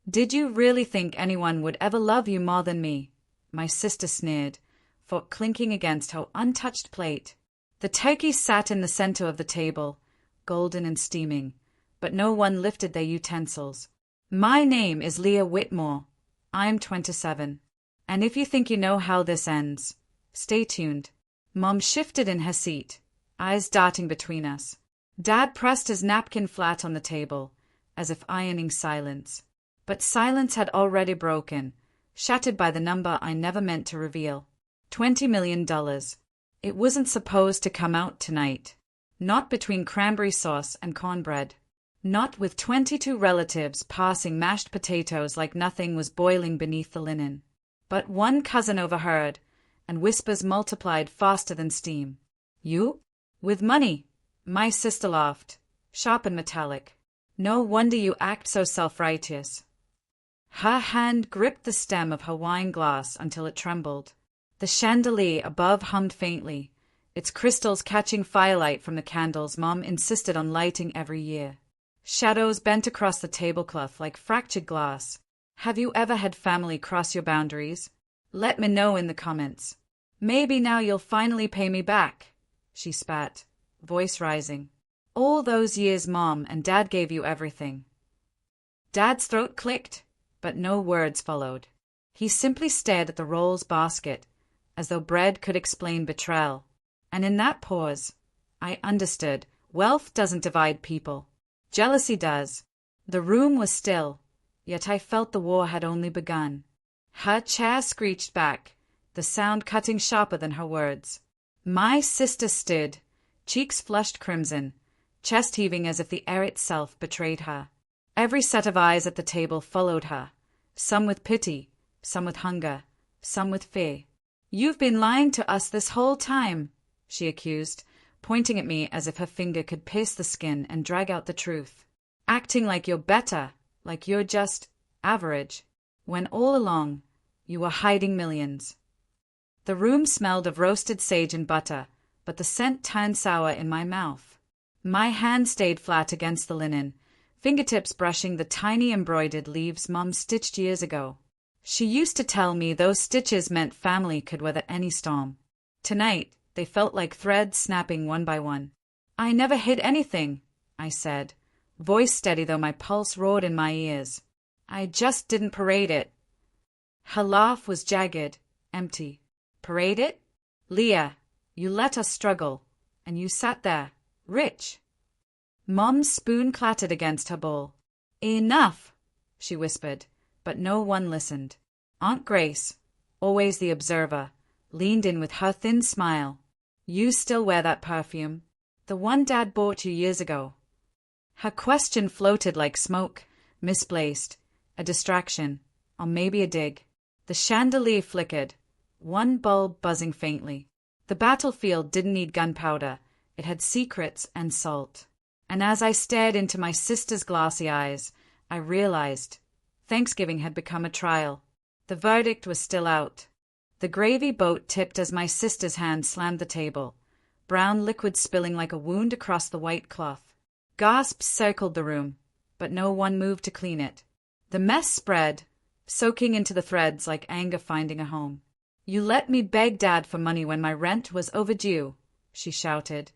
Did you really think anyone would ever love you more than me? My sister sneered, fork clinking against her untouched plate. The turkey sat in the center of the table, golden and steaming, but no one lifted their utensils. My name is Leah Whitmore. I'm 27. And if you think you know how this ends, stay tuned. Mom shifted in her seat, eyes darting between us. Dad pressed his napkin flat on the table, as if ironing silence. But silence had already broken, shattered by the number I never meant to reveal. $20 million. It wasn't supposed to come out tonight. Not between cranberry sauce and cornbread. Not with 22 relatives passing mashed potatoes like nothing was boiling beneath the linen. But one cousin overheard, and whispers multiplied faster than steam. You? With money? My sister laughed, sharp and metallic. No wonder you act so self-righteous. Her hand gripped the stem of her wine glass until it trembled. The chandelier above hummed faintly, its crystals catching firelight from the candles Mom insisted on lighting every year. Shadows bent across the tablecloth like fractured glass. Have you ever had family cross your boundaries? Let me know in the comments. Maybe now you'll finally pay me back, she spat, voice rising. All those years Mom and Dad gave you everything. Dad's throat clicked, but no words followed. He simply stared at the rolls basket, as though bread could explain betrayal. And in that pause, I understood, wealth doesn't divide people. Jealousy does. The room was still, yet I felt the war had only begun. Her chair screeched back, the sound cutting sharper than her words. My sister stood, cheeks flushed crimson, chest heaving as if the air itself betrayed her. Every set of eyes at the table followed her, some with pity, some with hunger, some with fear. You've been lying to us this whole time, she accused, pointing at me as if her finger could pierce the skin and drag out the truth. Acting like you're better, like you're just average, when all along you were hiding millions. The room smelled of roasted sage and butter, but the scent turned sour in my mouth. My hand stayed flat against the linen, fingertips brushing the tiny embroidered leaves Mom stitched years ago. She used to tell me those stitches meant family could weather any storm. Tonight, they felt like threads snapping one by one. I never hid anything, I said, voice steady though my pulse roared in my ears. I just didn't parade it. Her laugh was jagged, empty. Parade it? Leah, you let us struggle, and you sat there, rich. Mom's spoon clattered against her bowl. Enough, she whispered, but no one listened. Aunt Grace, always the observer, leaned in with her thin smile. You still wear that perfume? The one Dad bought you years ago. Her question floated like smoke, misplaced, a distraction, or maybe a dig. The chandelier flickered, one bulb buzzing faintly. The battlefield didn't need gunpowder, it had secrets and salt. And as I stared into my sister's glassy eyes, I realized Thanksgiving had become a trial. The verdict was still out. The gravy boat tipped as my sister's hand slammed the table, brown liquid spilling like a wound across the white cloth. Gasps circled the room, but no one moved to clean it. The mess spread, soaking into the threads like anger finding a home. You let me beg Dad for money when my rent was overdue, she shouted,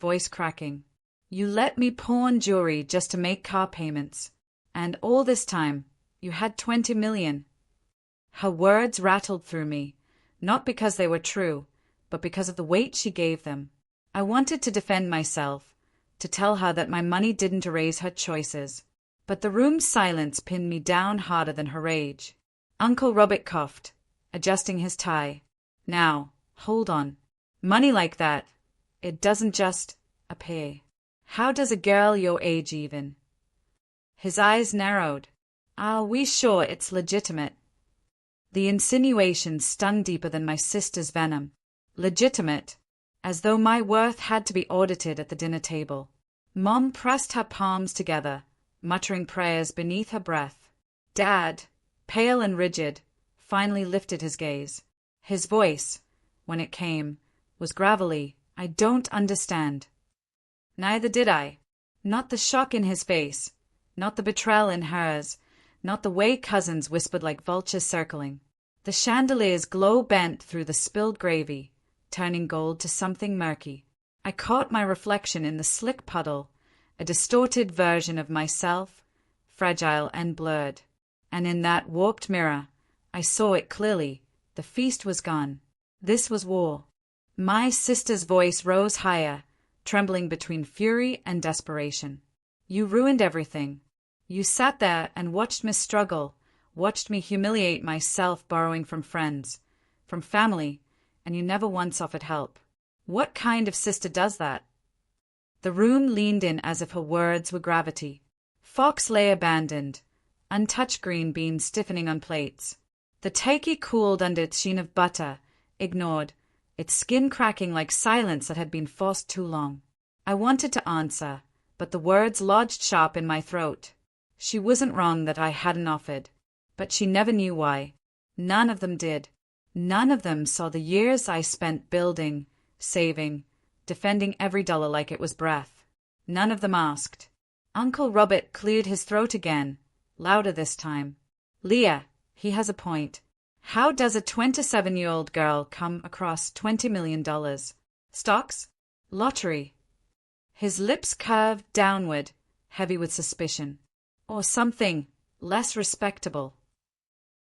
voice cracking. You let me pawn jewelry just to make car payments. And all this time, you had 20 million. Her words rattled through me, not because they were true, but because of the weight she gave them. I wanted to defend myself, to tell her that my money didn't erase her choices. But the room's silence pinned me down harder than her rage. Uncle Robert coughed, adjusting his tie. Now, hold on. Money like that, it doesn't just appear. How does a girl your age even? His eyes narrowed. Are we sure it's legitimate? The insinuation stung deeper than my sister's venom. Legitimate, as though my worth had to be audited at the dinner table. Mom pressed her palms together, muttering prayers beneath her breath. Dad, pale and rigid, finally lifted his gaze. His voice, when it came, was gravelly. I don't understand. Neither did I. Not the shock in his face, not the betrayal in hers, not the way cousins whispered like vultures circling. The chandelier's glow bent through the spilled gravy, turning gold to something murky. I caught my reflection in the slick puddle, a distorted version of myself, fragile and blurred. And in that warped mirror, I saw it clearly. The feast was gone. This was war. My sister's voice rose higher, trembling between fury and desperation. You ruined everything. You sat there and watched me struggle, watched me humiliate myself borrowing from friends, from family, and you never once offered help. What kind of sister does that? The room leaned in as if her words were gravity. Fox lay abandoned, untouched green beans stiffening on plates. The turkey cooled under its sheen of butter, ignored, its skin cracking like silence that had been forced too long. I wanted to answer, but the words lodged sharp in my throat. She wasn't wrong that I hadn't offered, but she never knew why. None of them did. None of them saw the years I spent building, saving, defending every dollar like it was breath. None of them asked. Uncle Robert cleared his throat again, louder this time. Leah, he has a point. How does a 27-year-old girl come across $20 million? Stocks? Lottery? His lips curved downward, heavy with suspicion. Or something less respectable.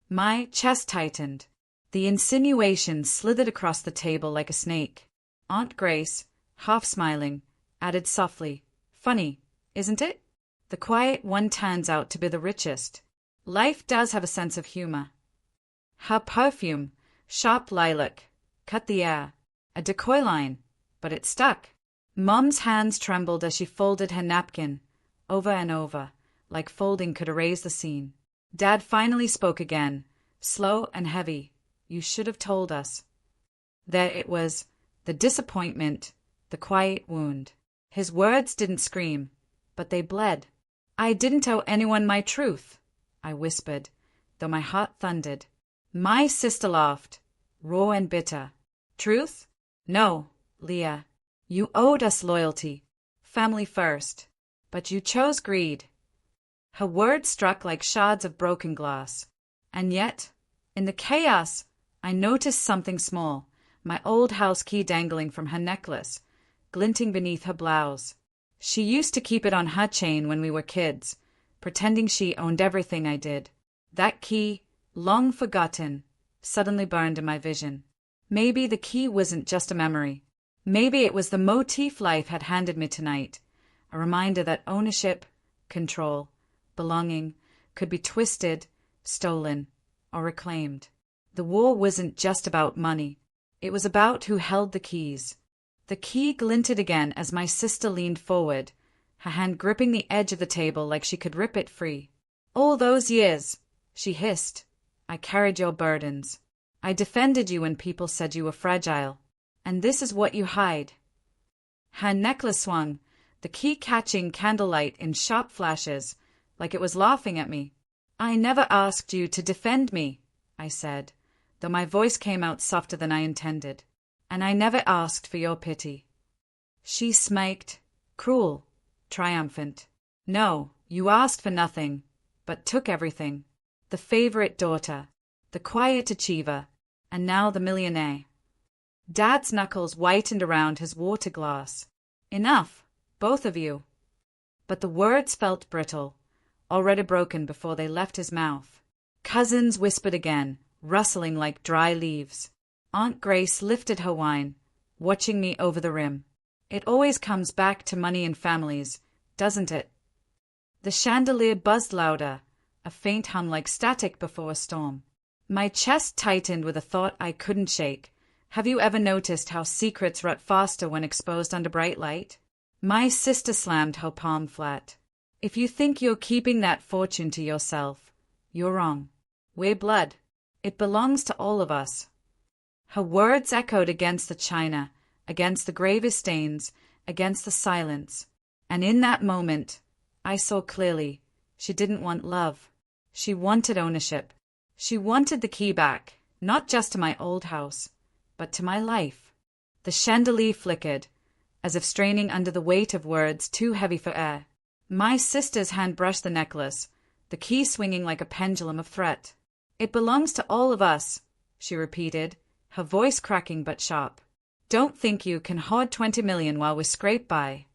My chest tightened. The insinuation slithered across the table like a snake. Aunt Grace, half smiling, added softly, "Funny, isn't it? The quiet one turns out to be the richest. Life does have a sense of humor." Her perfume, sharp lilac, cut the air. A decoy line, but it stuck. Mom's hands trembled as she folded her napkin, over and over, like folding could erase the scene. Dad finally spoke again, slow and heavy. "You should have told us." There it was, the disappointment, the quiet wound. His words didn't scream, but they bled. "I didn't tell anyone my truth," I whispered, though my heart thundered. My sister laughed, raw and bitter. "Truth? No, Leah. You owed us loyalty, family first, but you chose greed." Her words struck like shards of broken glass. And yet, in the chaos, I noticed something small, my old house key dangling from her necklace, glinting beneath her blouse. She used to keep it on her chain when we were kids, pretending she owned everything I did. That key, long forgotten, suddenly burned in my vision. Maybe the key wasn't just a memory. Maybe it was the motif life had handed me tonight, a reminder that ownership, control, belonging could be twisted, stolen, or reclaimed. The war wasn't just about money. It was about who held the keys. The key glinted again as my sister leaned forward, her hand gripping the edge of the table like she could rip it free. "All those years," she hissed, "I carried your burdens. I defended you when people said you were fragile. And this is what you hide." Her necklace swung, the key catching candlelight in sharp flashes, like it was laughing at me. "I never asked you to defend me," I said, though my voice came out softer than I intended. "And I never asked for your pity." She smirked, cruel, triumphant. "No, you asked for nothing, but took everything. The favorite daughter, the quiet achiever, and now the millionaire." Dad's knuckles whitened around his water glass. "Enough, both of you." But the words felt brittle, already broken before they left his mouth. Cousins whispered again, rustling like dry leaves. Aunt Grace lifted her wine, watching me over the rim. "It always comes back to money and families, doesn't it?" The chandelier buzzed louder, a faint hum like static before a storm. My chest tightened with a thought I couldn't shake. Have you ever noticed how secrets rot faster when exposed under bright light? My sister slammed her palm flat. "If you think you're keeping that fortune to yourself, you're wrong. We're blood. It belongs to all of us." Her words echoed against the china, against the gravest stains, against the silence. And in that moment, I saw clearly, she didn't want love. She wanted ownership. She wanted the key back, not just to my old house, but to my life. The chandelier flickered, as if straining under the weight of words too heavy for air. My sister's hand brushed the necklace, the key swinging like a pendulum of threat. "It belongs to all of us," she repeated, her voice cracking but sharp. "Don't think you can hoard 20 million while we scrape by."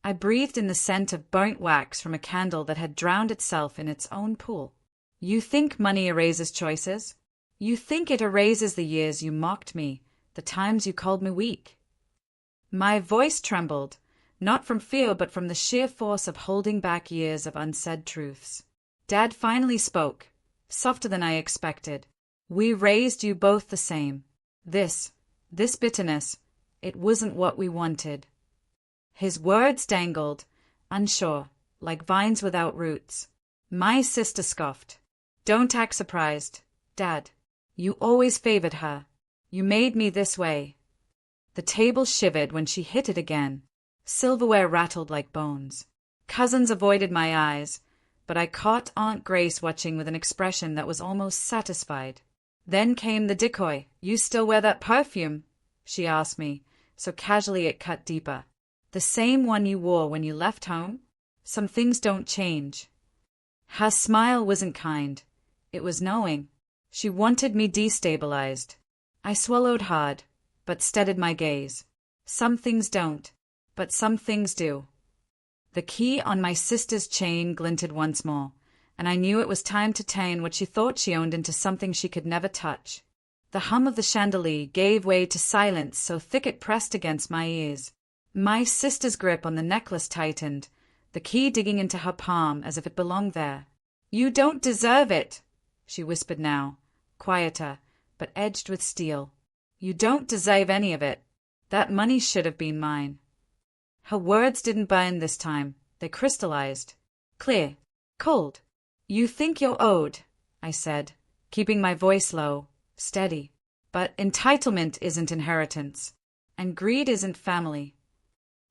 I breathed in the scent of burnt wax from a candle that had drowned itself in its own pool. "You think money erases choices? You think it erases the years you mocked me, the times you called me weak?" My voice trembled, not from fear but from the sheer force of holding back years of unsaid truths. Dad finally spoke, softer than I expected. "We raised you both the same. This bitterness, it wasn't what we wanted." His words dangled, unsure, like vines without roots. My sister scoffed. "Don't act surprised, Dad. You always favored her. You made me this way." The table shivered when she hit it again. Silverware rattled like bones. Cousins avoided my eyes, but I caught Aunt Grace watching with an expression that was almost satisfied. Then came the decoy. "You still wear that perfume?" she asked me, so casually it cut deeper. "The same one you wore when you left home? Some things don't change." Her smile wasn't kind. It was knowing. She wanted me destabilized. I swallowed hard, but steadied my gaze. Some things don't, but some things do. The key on my sister's chain glinted once more, and I knew it was time to turn what she thought she owned into something she could never touch. The hum of the chandelier gave way to silence so thick it pressed against my ears. My sister's grip on the necklace tightened, the key digging into her palm as if it belonged there. "You don't deserve it," she whispered now, quieter, but edged with steel. "You don't deserve any of it. That money should have been mine." Her words didn't burn this time. They crystallized. Clear. Cold. "You think you're owed," I said, keeping my voice low, steady. "But entitlement isn't inheritance. And greed isn't family."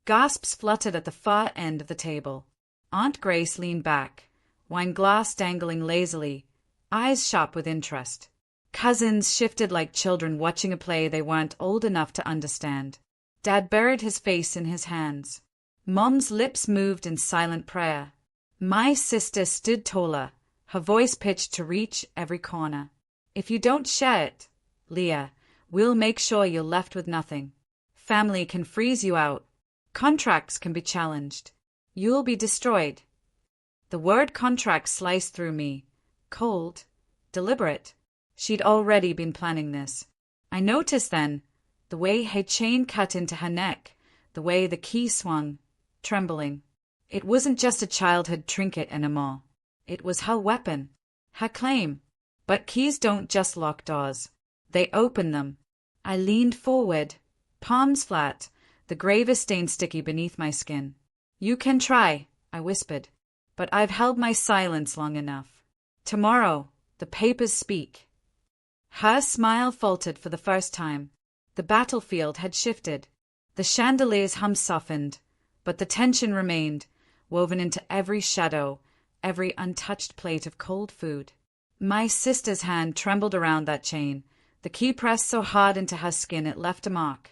Gasps fluttered at the far end of the table. Aunt Grace leaned back, wine glass dangling lazily, eyes sharp with interest. Cousins shifted like children watching a play they weren't old enough to understand. Dad buried his face in his hands. Mom's lips moved in silent prayer. My sister stood taller, her voice pitched to reach every corner. "If you don't share it, Leah, we'll make sure you're left with nothing. Family can freeze you out. Contracts can be challenged. You'll be destroyed." The word contract sliced through me, cold, deliberate. She'd already been planning this. I noticed then the way her chain cut into her neck, the way the key swung, trembling. It wasn't just a childhood trinket anymore. It was her weapon, her claim. But keys don't just lock doors. They open them. I leaned forward, palms flat, the graver stain sticky beneath my skin. "You can try," I whispered, "but I've held my silence long enough. Tomorrow, the papers speak." Her smile faltered for the first time. The battlefield had shifted. The chandelier's hum softened, but the tension remained, woven into every shadow, every untouched plate of cold food. My sister's hand trembled around that chain, the key pressed so hard into her skin it left a mark.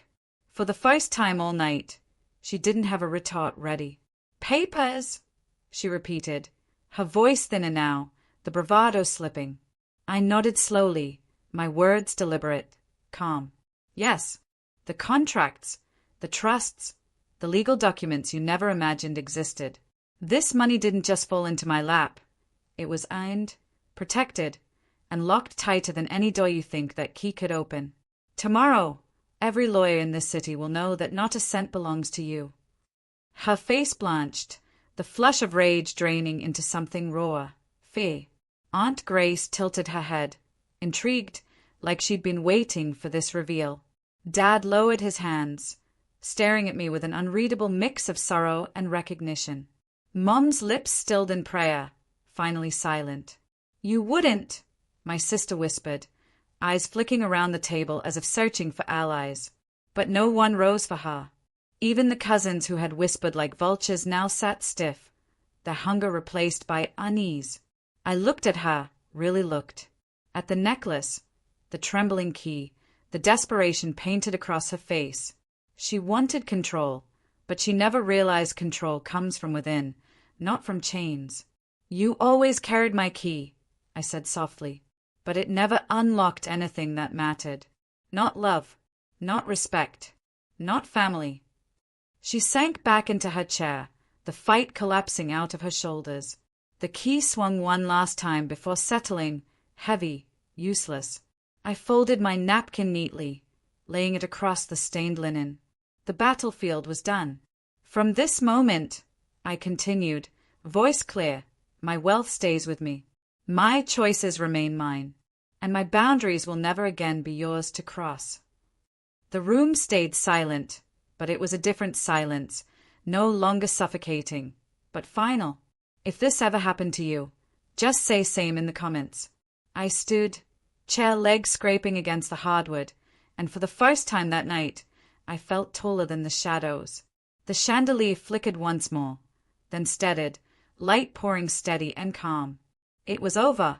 For the first time all night, she didn't have a retort ready. "Papers," she repeated, her voice thinner now, the bravado slipping. I nodded slowly, my words deliberate, calm. "Yes, the contracts, the trusts, the legal documents you never imagined existed. This money didn't just fall into my lap. It was earned, protected, and locked tighter than any door you think that key could open. Tomorrow, every lawyer in this city will know that not a cent belongs to you." Her face blanched, the flush of rage draining into something rawer, fear. Aunt Grace tilted her head, intrigued, like she'd been waiting for this reveal. Dad lowered his hands, staring at me with an unreadable mix of sorrow and recognition. Mom's lips stilled in prayer, finally silent. "You wouldn't," my sister whispered, eyes flicking around the table as if searching for allies. But no one rose for her. Even the cousins who had whispered like vultures now sat stiff, their hunger replaced by unease. I looked at her, really looked. At the necklace, the trembling key, the desperation painted across her face. She wanted control, but she never realized control comes from within, not from chains. You always carried my key, I said softly, but it never unlocked anything that mattered. Not love, not respect, not family. She sank back into her chair, the fight collapsing out of her shoulders. The key swung one last time before settling, heavy, useless. I folded my napkin neatly, laying it across the stained linen. The battlefield was done. From this moment, I continued, voice clear, my wealth stays with me. My choices remain mine, and my boundaries will never again be yours to cross. The room stayed silent, but it was a different silence, no longer suffocating, but final. If this ever happened to you, just say same in the comments. I stood, chair legs scraping against the hardwood, and for the first time that night, I felt taller than the shadows. The chandelier flickered once more, then steadied, light pouring steady and calm. It was over.